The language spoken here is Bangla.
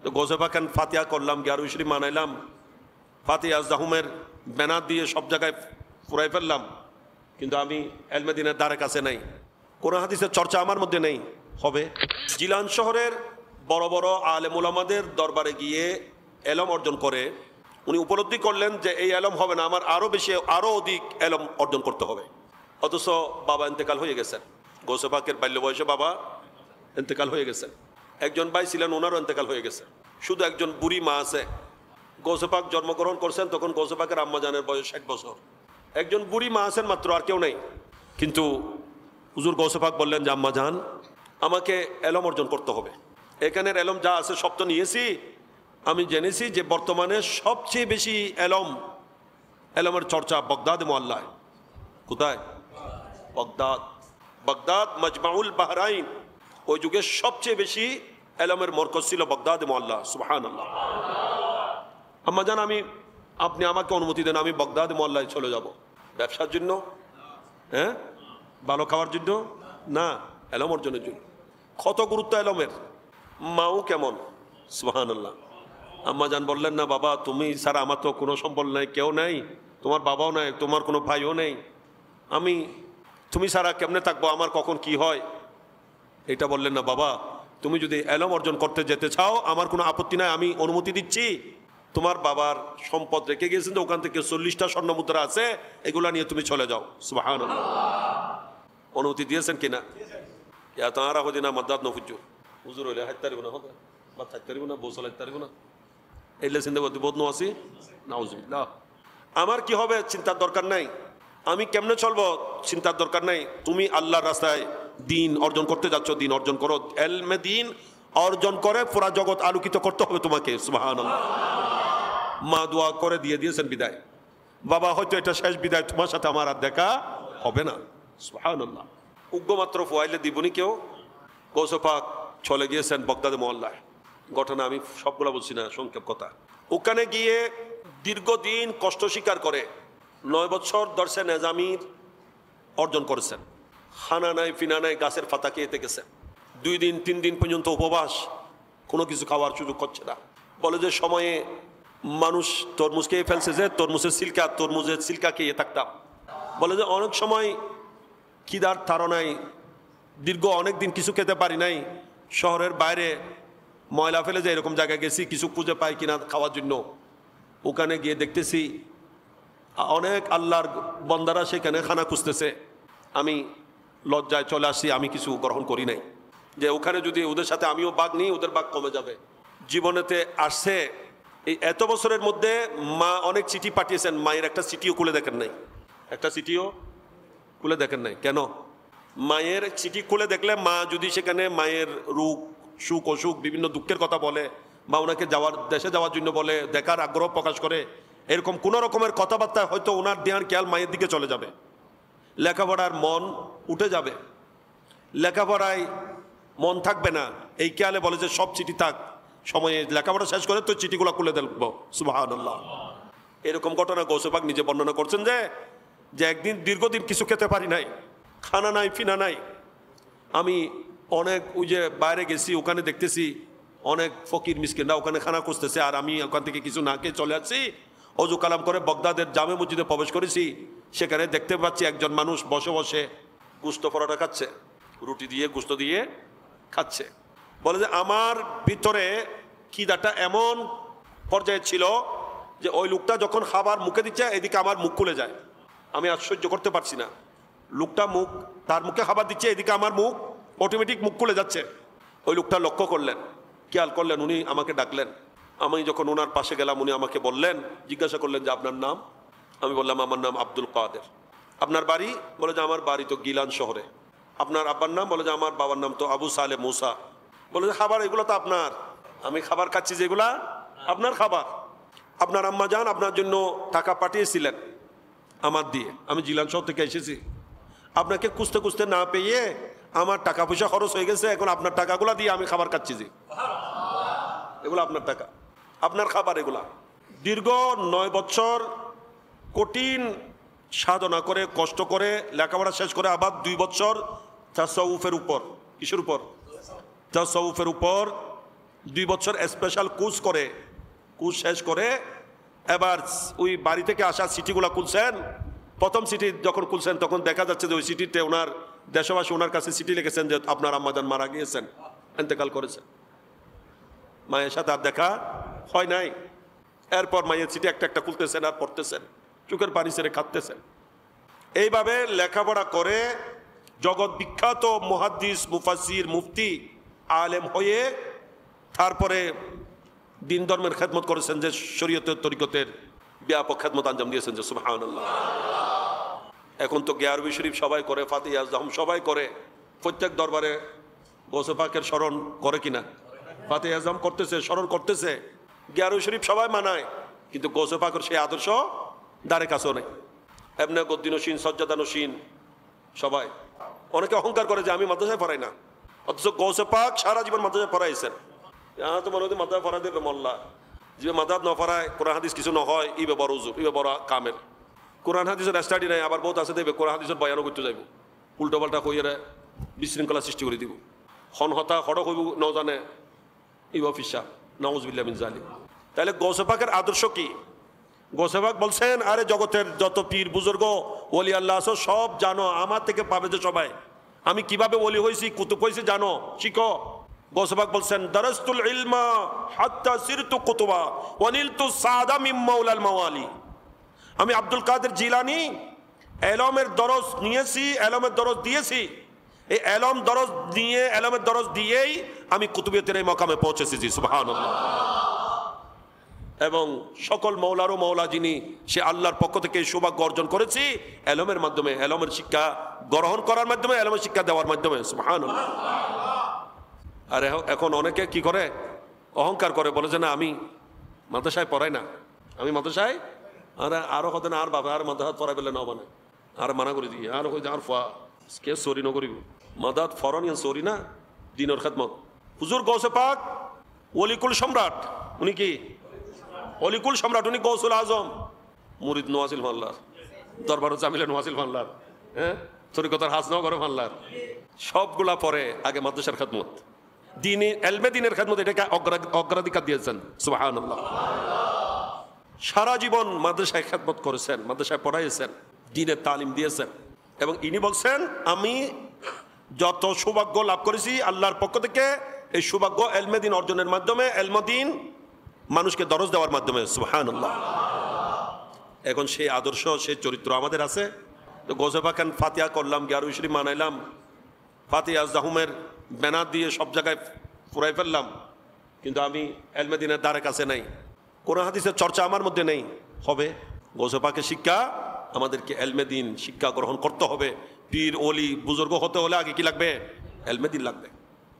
তো গৌসে পাক ফাতিহা করলাম, গিয়ারু শরীফ মানাইলাম, ফাতিহা জাহুমের ব্যানার দিয়ে সব জায়গায় ফুরাই ফেললাম, কিন্তু আমি এলমে দ্বীনের দ্বারে কাছে নাই, কোরআন হাদিসের চর্চা আমার মধ্যে নেই। হবে জিলান শহরের বড় বড় আলেম ওলামাদের দরবারে গিয়ে এলম অর্জন করে উনি উপলব্ধি করলেন যে এই এলম হবে না, আমার আরও বেশি আরও অধিক এলম অর্জন করতে হবে। অথচ বাবা ইন্তেকাল হয়ে গেছেন, গৌসে পাকের বাল্য বয়সে বাবা ইন্তেকাল হয়ে গেছেন। একজন ভাই ছিলেন, ওনারও ইন্তেকাল হয়ে গেছে। শুধু একজন বুড়ি মা আছে। গৌসে পাক জন্মগ্রহণ করছেন তখন গৌসে পাকের আম্মাজানের বয়স 60 বছর। একজন বুড়ি মা আছেন মাত্র, আর কেউ নেই। কিন্তু হুজুর গৌসে পাক বললেন যে আম্মা জান, আমাকে এলম অর্জন করতে হবে। এখানের এলম যা আছে সব তো নিয়েছি, আমি জেনেছি যে বর্তমানে সবচেয়ে বেশি এলমের চর্চা বগদাদ মুআল্লায়। কোথায়? বগদাদ। বগদাদ মজমাউল বাহরাইন, ওই যুগে সবচেয়ে বেশি এলমের মরকজ ছিল বগদাদ মুআল্লা। সুবহানাল্লাহ। আম্মা জান, আপনি আমাকে অনুমতি দেন, আমি বগদাদ মুআল্লায় চলে যাব। ব্যবসার জন্য? হ্যাঁ, ভালো খাওয়ার জন্য না, এলম অর্জনের জন্য। কত গুরুত্ব এলমের। মাও কেমন? সুবহানাল্লাহ। আম্মা জান বললেন, না বাবা, তুমি ছাড়া আমার তো কোনো সম্বল নাই, কেউ নাই, তোমার বাবাও নাই, তোমার কোনো ভাইও নেই, তুমি ছাড়া কেমনে থাকবো, আমার কখন কি হয়। এটা বললেন না, বাবা তুমি যদি এলম অর্জন করতে যেতে চাও আমার কোনো আপত্তি নাই, আমি অনুমতি দিচ্ছি। তোমার বাবার সম্পদ রেখে গিয়েছেন, ওখান থেকে 40টা স্বর্ণ মুদ্রা আছে, এগুলা নিয়ে তুমি চলে যাও। সুবহানাল্লাহ। অনুমতি দিয়েছেন কিনা? ইয়া তারা হদিনা মাদাত নফুজু হুজুর হইলে হাইতে পারিব না, হতে বা থাকতে পারিব না, বসে লাগতে পারিব না, এইলে চিন্তা করতে বোধ নো আছি। নাউজুবিল্লাহ। আমার কি হবে চিন্তার দরকার নাই, আমি কেমনে চলবো চিন্তার দরকার নাই। তুমি আল্লাহর রাস্তায় দিন অর্জন করতে যাচ্ছ, দিন অর্জন করো। এলমে দিন অর্জন করে পুরা জগৎ আলোকিত করতে হবে তোমাকে। সুবহানাল্লাহ। মা দোয়া করে দিয়ে দিয়েছেন বিদায়। বাবা হয়তো এটা শেষ বিদায়, তোমার সাথে আমার আর দেখা হবে না। সুবহানাল্লাহ। উগ্রমাত্র ফুয়াইলে দিবনি কেউ। গৌসে পাক চলে গিয়েছেন বগদাদ মুআল্লায়। ঘটনা আমি সবগুলো বলছি না, সংক্ষেপ কথা। ওখানে গিয়ে দীর্ঘদিন কষ্ট স্বীকার করে 9 বছর দর্শে নেজামির অর্জন করেছেন। খানা নাই, ফিনা নাই, গাছের পাতা খেয়ে থেকেছেন। 2 দিন 3 দিন পর্যন্ত উপবাস, কোনো কিছু খাওয়ার সুযোগ হচ্ছে না। বলে যে সময়ে মানুষ তরমুজ খেয়ে ফেলছে, যে তরমুজের সিল্কা খেয়ে থাকতাম। বলে যে অনেক সময় খিদার তাড়নায় দীর্ঘ অনেক দিন কিছু খেতে পারি নাই, শহরের বাইরে ময়লা ফেলে যে এরকম জায়গায় গেছি কিছু খুঁজে পাই কিনা খাওয়ার জন্য। ওখানে গিয়ে দেখতেছি অনেক আল্লাহর বন্দারা সেখানে খানা খুঁজতেছে। আমি লজ্জায় চলে আসছি, আমি কিছু গ্রহণ করি নাই, যে ওখানে যদি ওদের সাথে আমিও ভাগ নিই ওদের ভাগ কমে যাবে। জীবনেতে আসছে এই এত বছরের মধ্যে মা অনেক চিঠি পাঠিয়েছেন, মায়ের একটা চিঠিও খুলে দেখেন নাই, একটা চিঠিও খুলে দেখেন নাই। কেন? মায়ের চিঠি খুলে দেখলে মা যদি সেখানে মায়ের রোগ সুখ অসুখ বিভিন্ন দুঃখের কথা বলে, বা ওনাকে দেশে যাওয়ার জন্য বলে, দেখার আগ্রহ প্রকাশ করে, এরকম কোনো রকমের কথাবার্তা হয়তো ওনার দেহার খেয়াল মায়ের দিকে চলে যাবে। লেখাপড়ার মন উঠে যাবে, লেখাপড়ায় মন থাকবে না। এই খেয়ালে বলে যে সব চিঠি থাক, সময়ে লেখাপড়া শেষ করে তো চিঠিগুলো খুলে দেখবো। সুবহানাল্লাহ। এরকম ঘটনা গৌসে পাক নিজে বর্ণনা করছেন যে একদিন দীর্ঘদিন কিছু খেতে পারি নাই, খানা নাই, ফিনা নাই। আমি অনেক ওই যে বাইরে গেছি, ওখানে দেখতেছি অনেক ফকির মিসকিনরা ওখানে খানা খুঁজতেছে, আর আমি ওখান থেকে কিছু না খেয়ে চলে আসছি। অজু কালাম করে বগদাদের জামে মসজিদে প্রবেশ করেছি, সেখানে দেখতে পাচ্ছি একজন মানুষ বসে বসে গোশত পরোটা খাচ্ছে, রুটি দিয়ে গোশত দিয়ে খাচ্ছে। বলে যে আমার ভিতরে খিদাটা এমন পর্যায়ে ছিল যে ওই লোকটা যখন খাবার মুখে দিচ্ছে এদিকে আমার মুখ খুলে যায়, আমি আর সহ্য করতে পারছি না। লোকটা তার মুখে খাবার দিচ্ছে, এদিকে আমার মুখ অটোমেটিক মুখ খুলে যাচ্ছে। ওই লোকটা লক্ষ্য করলেন, খেয়াল করলেন, উনি আমাকে ডাকলেন। আমি যখন ওনার পাশে গেলাম উনি আমাকে বললেন, জিজ্ঞাসা করলেন যে আপনার নাম? আমি বললাম আমার নাম আব্দুল কাদের। আপনার বাড়ি? বলে যে আমার বাড়ি তো গিলান শহরে। আপনার আব্বার নাম? বলে যে আমার বাবার নাম তো আবু সালে মুসা। বলে যে খাবার এগুলো তো আপনার, আমি খাবার খাচ্ছি যেগুলা আপনার খাবার। আপনার আম্মা জান আপনার জন্য টাকা পাঠিয়েছিলেন আমার দিয়ে, আমি জিলান শহর থেকে এসেছি। আপনাকে খুঁজতে খুঁজতে না পেয়ে আমার টাকা পয়সা খরচ হয়ে গেছে, এখন আপনার টাকাগুলা দিয়ে আমি খাবার খাচ্ছি। যে এগুলো আপনার টাকা, আপনার খাবার। এগুলা দীর্ঘ 9 বছর কঠিন সাধনা করে কষ্ট করে লেখাপড়া শেষ করে আবার 2 বছর তাসাউফের উপর, কিসের উপর? তাসাউফের উপর 2 বছর স্পেশাল কোর্স করে, কোর্স শেষ করে এবার ওই বাড়ি থেকে আসা সিটিগুলো খুলছেন। প্রথম সিটি যখন খুলছেন তখন দেখা যাচ্ছে যে ওই সিটিতে ওনার দেশবাসী ওনার কাছে সিটি লিখেছেন যে আপনার আম্মাজান মারা গিয়েছেন, ইন্তেকাল করেছেন। মায়ের সাথে আর দেখা হয় নাই। এরপর মায়ের চিঠি একটা একটা খুলতেছেন আর পড়তেছেন, চোখের পানি ছেড়ে কাঁদতেছেন। এইভাবে লেখাপড়া করে জগৎ বিখ্যাত মুহাদ্দিস, মুফাসসির, মুফতি, আলেম হয়ে তারপরে দিন ধর্মের খেদমত করেছেন, যে শরীয়তের তরিকতের ব্যাপক খেদমত আঞ্জাম দিয়েছেন, যে সুবহানাল্লাহ। এখন তো গিয়ারবি শরীফ সবাই করে, ফাতিহা আজদাহুম সবাই করে, প্রত্যেক দরবারে গৌসে পাকের স্মরণ করে কিনা? ফাতিহা আজদাহুম করতেছে, স্মরণ করতেছে, গিয়ারবি শরীফ সবাই মানায়, কিন্তু গৌসে পাকের সেই আদর্শ দ্বারে কাছেও নেই। এমনি গদ্দিনসীন, সজ্জাদানসীন সবাই। অনেকে অহংকার করে যে আমি মাদ্রাসায় পড়াই না, অথচ গৌসে পাক সারা জীবন মাদ্রাসায় পড়াইছেন। তো মনে হয় মাদ্রাসায় পড়াই দিল মোল্লা, যে মাদ্রাস ন পড়ায়, কোরআন হাদিস কিছু নহয়, ইবে বড় উজুর, ইবে বড় কামেল। কোরআন হাদিসের স্টাডি নাই, আবার বহুত আছে দেবে কোরআন হাদিসের বয়ানও করতে যাইব, উল্টো পাল্টা কইয়ে বিশৃঙ্খলা সৃষ্টি করে দিব। হনহতা হড়ক হইব ন জানে ইব ফিসা নাউজুবিল্লাহ মিন জালিক। তাহলে গৌসে পাকের আদর্শ কি? গৌসে পাক বলছেন, আরে জগতের যত পীর বুজুর্গ ওলি আল্লাহ আছো সব জানো, আমার থেকে পাবে যে সবাই। আমি কিভাবে ওলি হয়েছি, কুতুব হয়েছি জানো, শিখো। গৌসে পাক বলছেন, দারাস্তুল ইলমা হাত্তা সিরতু কুতুবা ওয়া নিলতু সাদা মিন মাওলাল মাওয়ালি। আমি আব্দুল কাদের জিলানী এলমের দরজ নিয়েছি, এলমের দরজ দিয়েছি, এই এলম দরজ নিয়ে, এলমের দরজ দিয়েই আমি কুতুবিয়তের এই মকামে পৌঁছেছি, জি সুবহানাল্লাহ। এবং সকল মৌলারও মৌলা যিনি, সে আল্লাহর পক্ষ থেকে সৌভাগ্য অর্জন করেছি এলমের মাধ্যমে, এলমের শিক্ষা গ্রহণ করার মাধ্যমে, এলমের শিক্ষা দেওয়ার মাধ্যমে, সুবহানাল্লাহ। আর এখন অনেকে কি করে, অহংকার করে, বলে যে না আমি মাদ্রাসায় পড়াই না, আমি মাদ্রাসায় আরো হতে না, আর বাবা আর মাদ্রাসাত পড়াই পেলে না মানে আর মানা করে দিই, আর হয়ে আর ফা কে সরি নকরিব, মাদাত ফরন সরি না দিনের খেদমত। হুজুর গৌসে পাক ওলিকুল সম্রাট, উনি কি অলিকুল সম্রাট, উনি গৌসুল আজম, মুরিদ নোয়াসিল মাল্লার, দরবার জামিলা নোয়াসিল মাল্লার, হ্যাঁ তরিকতার হাসনগর মাল্লার, সবগুলা পরে আগে মাদ্রাসার খেদমত, দিনে এলমে দিনের খেদমত, এটাকে অগ্রাধিকার দিয়েছেন, সুবহানাল্লাহ। সারা জীবন মাদ্রাসায় খেদমত করেছেন, মাদ্রাসায় পড়াইয়েছেন, দিনের তালিম দিয়েছেন। এবং ইনি বলছেন, আমি যত সৌভাগ্য লাভ করেছি আল্লাহর পক্ষ থেকে, এই সৌভাগ্য এলমে দিন অর্জনের মাধ্যমে, এলমদিন মানুষকে দরজ দেওয়ার মাধ্যমে, সুবহানাল্লাহ। এখন সেই আদর্শ, সেই চরিত্র আমাদের আছে। তো গৌসে পাক ফাতিহা করলাম, গিয়ারবি শরীফ মানাইলাম, ফাতিহা আজদাহুমের ব্যানার দিয়ে সব জায়গায় ফুরাই ফেললাম, কিন্তু আমি এলমে দিনের দ্বারে কাছে নাই, কোরআন হাদিসের চর্চা আমার মধ্যে নেই। হবে গৌসে পাকের শিক্ষা, আমাদেরকে এলমে দিন শিক্ষা গ্রহণ করতে হবে। পীর ওলি বুজুর্গ হতে হলে আগে কি লাগবে? এলমে দিন লাগবে।